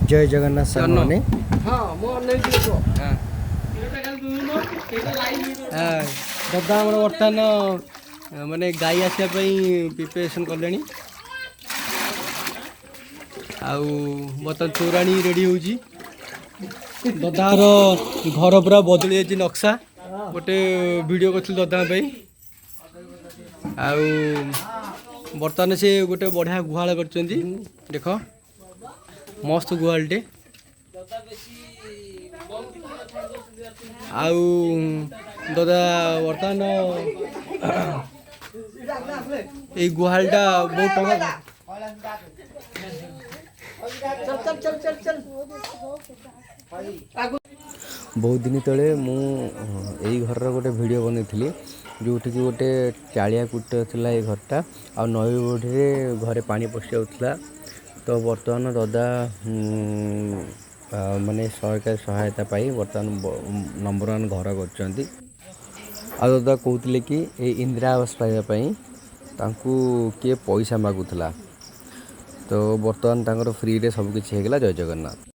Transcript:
जय जगन्नाथ सामने दादा आम बर्तमान माने गाई आसवाई प्रिपेरेसन कले बर्तमान चौराणी रेडी हो दादार घर पूरा बदली जाइए नक्शा गोटे वीडियो कर दादा बर्तमान से गोटे बढ़िया गुहाल कर देख मस्त गुहालटे दादा बर्तमान ये गुहालटा बहुत टका बहुत दिन तले मुझे घर गोटे वीडियो बनई जो कि गोटे चालिया कूट था ये घरटा आ नई बढ़ी घरे पानी पशि जाता तो बर्तमान दादा माने सरकारी सहायता पाई बर्तमान नंबर 1 घर कर दादा कहते कि ये इंदिरा आवास पाइबापी किए पैसा मागुला तो बर्तमान फ्री रे सब किछि जय जगन्नाथ।